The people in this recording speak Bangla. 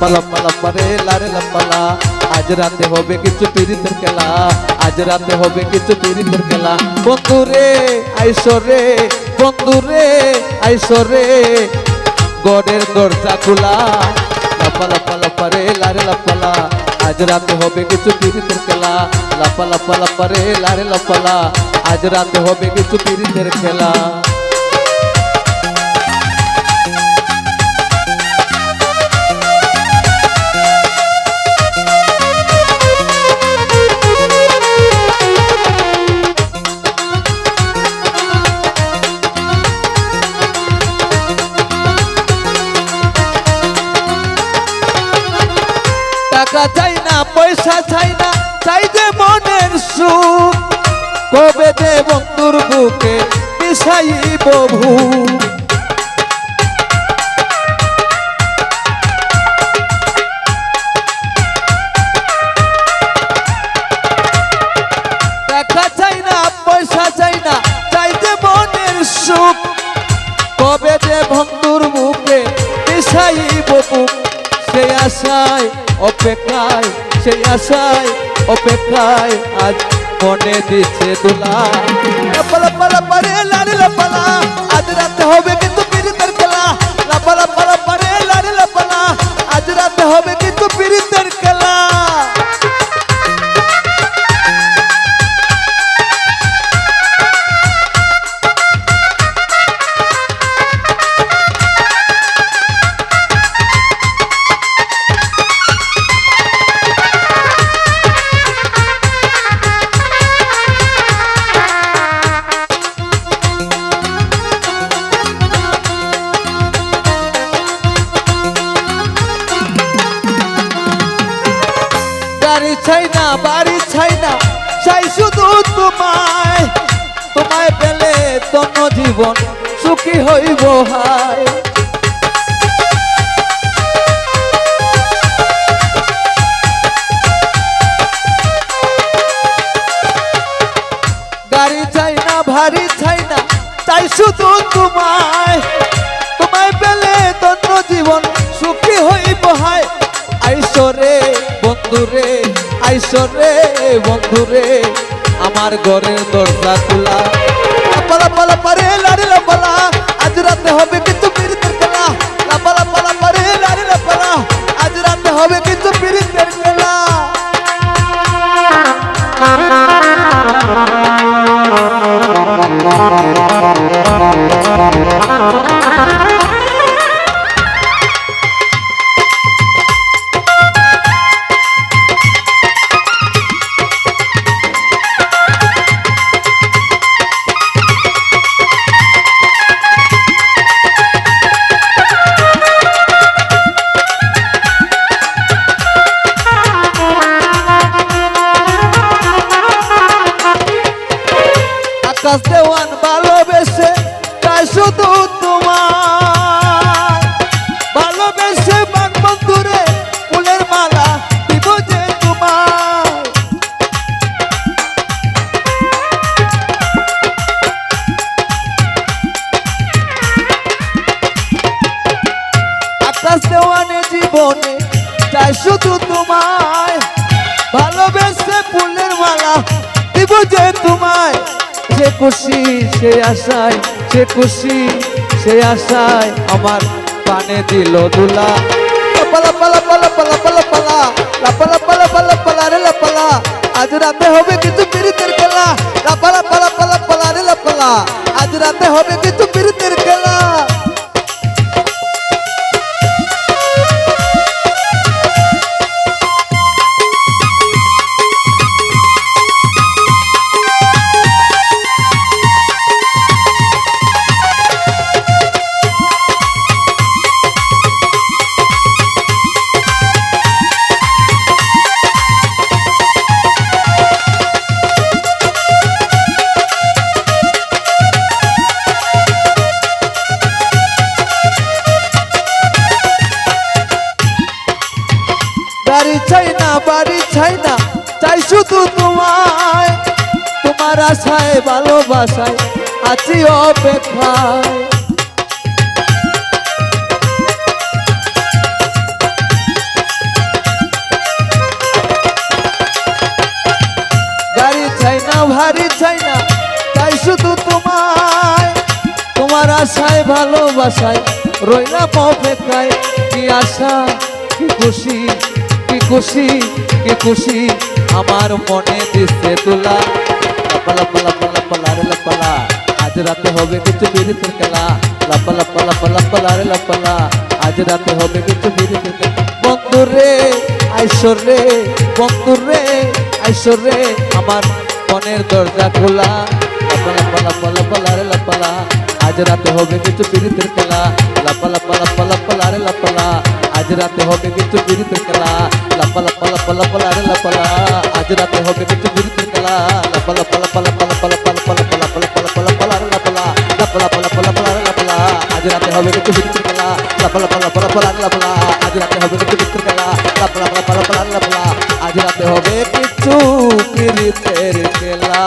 লাপারে লারে লাপালা আজ রাতে হবে কিছু পিরিতের খেলা আজ রাতে হবে কিছু পিরিতের খেলা বন্ধুরে আইসরে বন্ধুরে আইসরে গড়ের দরজা খোলা লাপারে লারে লাপালা আজ রাতে হবে কিছু পিরিতের খেলা লাপারে লারে লাপালা আজ রাতে হবে কিছু পিরিতের খেলা টাকা চাই না পয়সা চাই না চাই যে মনের সুখ কবে যে বন্ধুর বুকে মিশাইব ভূখ টাকা চাই না পয়সা চাই না চাই যে মনের সুখ কবে যে বন্ধুর বুকে মিশাইব ভূখ সেই আশায় অপেক্ষায় সেই আশায় অপেক্ষায় আজ মনে দিচ্ছে দোলা লাপারে লারে লাপালা আজ রাতে হবে কিন্তু পিরিতের খেলা লাপারে লারে লাপালা আজ রাতে হবে কিন্তু পিরিতের খেলা গাড়ি চাই না বাড়ি চাই না চাই শুধু তোমায় তোমায় পেলে তন্ন জীবন সুখী হইব হায় গাড়ি চাই না ভারী চাই না চাই শুধু তোমায় তোমায় পেলে তন্ন জীবন সুখী হইব হায় আইসরে বন্ধুরে আইসরে বন্ধুরে আমার ঘরের দরজা খোলা লাপারে লারে লাপালা আজ রাতে হবে কিন্তু পিরিতের খেলা লাপারে লারে লাপালা আজ রাতে হবে কিন্তু পিরিতের খেলা আকাশ দেওয়ান ভালোবেসে তাই শুধু তোমার ভালোবেসে বান বন্ধুরে ফুলের মালা দিব যে তোমার আকাশ দেওয়ানে জীবনে তাই শুধু তোমায় ভালোবেসে ফুলের মালা দিব যে তোমায় সে খুশি সে আশায় সে খুশি সে আশায় আমার পানে দিল দুলা লাপালা রে লাপালা আজ রাতে হবে কিছু পিরিতের খেলা লাপালা রে লাপালা আজ রাতে হবে কিছু পিরিতের খেলা গাড়ি চাই না বাড়ি চাই না চাই শুধু তোমায় তোমার আশায় ভালোবাসায় আছি অপেক্ষায় হারি চাই না, তাই শুধু তোমায়, তোমার আশায় ভালোবাসায় রইলাম অপেক্ষায়। কি আশা কি খুশি, কি খুশি কি খুশি আমার মনে দিচ্ছে তোলা। লাপালা পালা পালা পালা রে লাপালা, আজ রাতে হবে কিছু বিরিতের খেলা। লাপালা পালা পালা পালা রে লাপালা, আজ রাতে হবে কিছু বিরিতের খেলা। বন্ধু রে আইসর রে, বন্ধু রে আইসর রে, আমার মনের দরজা খোলা। লাপালা পালা পালা পালা রে লাপালা, আজ রাতে হবে কিছু বিরিতের খেলা। লাপালা পালা পালা পালা রে লাপালা, আজ রাতে হবে কিছু বিরিতের খেলা। লাপালা পালা পালা পালা রে লাপালা, আজ রাতে হবে কিছু বিরিতের খেলা। লাপালা পালা পালা পালা পালা পালা পালা পালা পালা পালা পালা পালা রে লাপালা, লাপালা পালা পালা পালা রে লাপালা, আজ রাতে হবে কিছু বিরিতের খেলা। লাপালা পালা পালা পালা রে লাপালা, আজ রাতে হবে কিছু বিরিতের খেলা। লাপালা পালা পালা পালা রে লাপালা, আজ রাতে হবে কিছু বিরিতের খেলা।